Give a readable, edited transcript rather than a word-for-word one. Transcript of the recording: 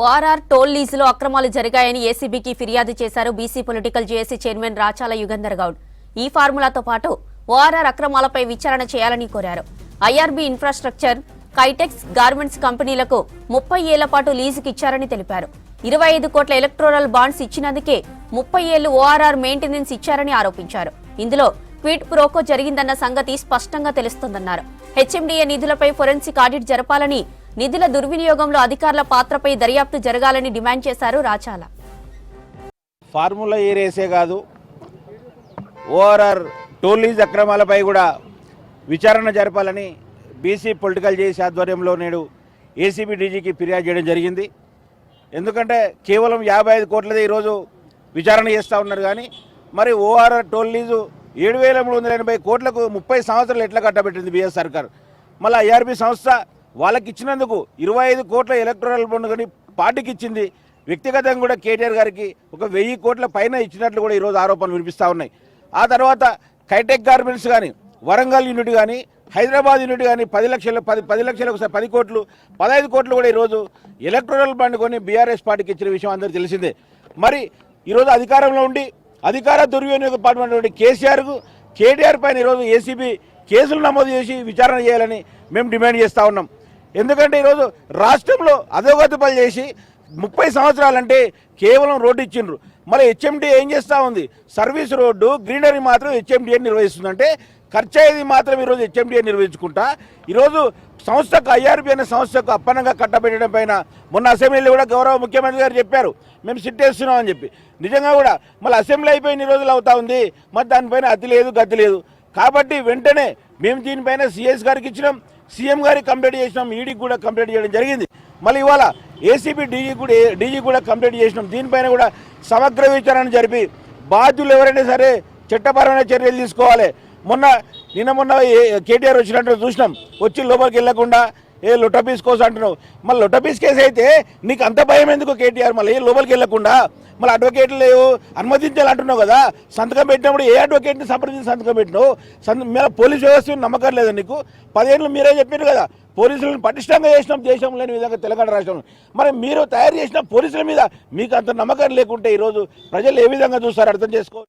ORR toll లీజులో అక్రమాలు జరిగాయని ఏసీబీకి ఫిర్యాదు చేశారు BC political JAC chairman Rachala Yugandhar Goud. ఈ ఫార్ములాతో పాటు ఓఆర్ఆర్ అక్రమాలపై విచారణ చేయాలని కోరారు. ఐఆర్బీ ఇన్ఫ్రాస్ట్రక్చర్, కైటెక్స్ గార్మెంట్స్ కంపెనీలకు 30 ఏళ్ల పాటు లీజుకి ఇచ్చారని తెలిపారు. 25 కోట్ల ఎలక్టోరల్ బాండ్స్ ఇచ్చినందుకే 30 ఏళ్లు ఓఆర్ఆర్ మెయింటెనెన్స్ ఇచ్చారని ఆరోపించారు. ఇందులో క్విడ్ ప్రోకో జరిగిందన్న సంగతి స్పష్టంగా తెలుస్తోందన్నారు. హెచ్ఎండీఏ నిధులపై ఫోరెన్సిక్ ఆడిట్ జరపాలని, నిధుల దుర్వినియోగంలో అధికారుల పాత్రపై దర్యాప్తు జరగాలని డిమాండ్ చేశారు రాచాల. ఫార్ములా ఏ రేసే కాదు, ఓఆర్ఆర్ టోల్ లీజ్ అక్రమాలపై కూడా విచారణ జరపాలని బీసీ పొలిటికల్ జేఏసీ ఆధ్వర్యంలో నేడు ఏసీబీ డీజీకి ఫిర్యాదు చేయడం జరిగింది. ఎందుకంటే కేవలం 55 కోట్లదే ఈరోజు విచారణ చేస్తూ ఉన్నారు. కానీ మరి ఓఆర్ఆర్ టోల్ లీజు 7,380 కోట్లకు 30 సంవత్సరాలు ఎట్లా కట్టబెట్టింది బీఎస్ సర్కార్. మళ్ళీ ఐఆర్బీ సంస్థ వాళ్ళకి ఇచ్చినందుకు 25 కోట్ల ఎలక్టోరల్ బాండ్ కానీ పార్టీకి ఇచ్చింది. వ్యక్తిగతంగా కూడా కేటీఆర్ గారికి ఒక 1000 కోట్ల పైన ఇచ్చినట్లు కూడా ఈరోజు ఆరోపణలు వినిపిస్తూ ఉన్నాయి. ఆ తర్వాత కైటెక్ గార్మెంట్స్ కానీ, వరంగల్ యూనిట్ కానీ, హైదరాబాద్ యూనిట్ కానీ 10 లక్షలు ఒకసారి 10 కోట్లు, 15 కోట్లు కూడా ఈరోజు ఎలక్టోరల్ బాండ్ కొని బీఆర్ఎస్ పార్టీకి ఇచ్చిన విషయం అందరికీ తెలిసిందే. మరి ఈరోజు అధికారంలో ఉండి అధికార దుర్వినియోగ పాల్పడినటువంటి కేటీఆర్ పైన ఈరోజు ఏసీబీ కేసులు నమోదు చేసి విచారణ చేయాలని మేము డిమాండ్ చేస్తూ ఉన్నాం. ఎందుకంటే ఈరోజు రాష్ట్రంలో అధోగతి పనులు చేసి 30 సంవత్సరాలంటే కేవలం రోడ్డు ఇచ్చిండ్రు. మరి హెచ్ఎండి ఏం చేస్తూ ఉంది? సర్వీస్ రోడ్డు, గ్రీనరీ మాత్రం హెచ్ఎండిఏ నిర్వహిస్తుందంటే ఖర్చు అయ్యేది మాత్రం ఈరోజు హెచ్ఎండిఏ నిర్వహించుకుంటా ఈరోజు సంస్థకు ఐఆర్బీ అనే సంస్థకు అప్పనంగా కట్టబెట్టడం పైన మొన్న అసెంబ్లీలో కూడా గౌరవ ముఖ్యమంత్రి గారు చెప్పారు, మేము సిట్టేస్తున్నాం అని చెప్పి. నిజంగా కూడా మళ్ళీ అసెంబ్లీ అయిపోయిన రోజులు అవుతా ఉంది, మరి దానిపైన అతి లేదు గతి లేదు. కాబట్టి వెంటనే మేము దీనిపైన సిఎస్ గారికి ఇచ్చినాం, సీఎం గారికి కంప్లైంట్ చేసినాం, ఈడీకి కూడా కంప్లైంట్ చేయడం జరిగింది. మళ్ళీ ఇవాళ ఏసీబీ డీజీ కూడా కంప్లైంట్ చేసినాం. దీనిపైన కూడా సమగ్ర విచారణ జరిపి బాధ్యులు ఎవరైనా సరే చట్టపరమైన చర్యలు తీసుకోవాలి. మొన్న కేటీఆర్ వచ్చినట్టు చూసినాం, వచ్చి లోపలికి వెళ్ళకుండా లొటపీస్ కోసం అంటున్నావు. మళ్ళీ లొటపీస్ కేసు అయితే నీకు అంత భయం ఎందుకు కేటీఆర్? మళ్ళీ లోపలికి వెళ్ళకుండా మళ్ళీ అడ్వకేట్లు లేవు అనుమతించాలంటున్నావు కదా. సంతకం పెట్టినప్పుడు ఏ అడ్వకేట్ని సంప్రదించి సంతకం పెట్టినావు? మీద పోలీస్ వ్యవస్థ నమ్మకం లేదా నీకు? 10 ఏళ్ళు మీరే చెప్పారు కదా, పోలీసులను పటిష్టంగా చేసినాం దేశం లేని విధంగా తెలంగాణ రాష్ట్రంలో. మరి మీరు తయారు చేసిన పోలీసుల మీద మీకు అంత నమ్మకం లేకుంటే ఈరోజు ప్రజలు ఏ విధంగా చూస్తారు అర్థం చేసుకో.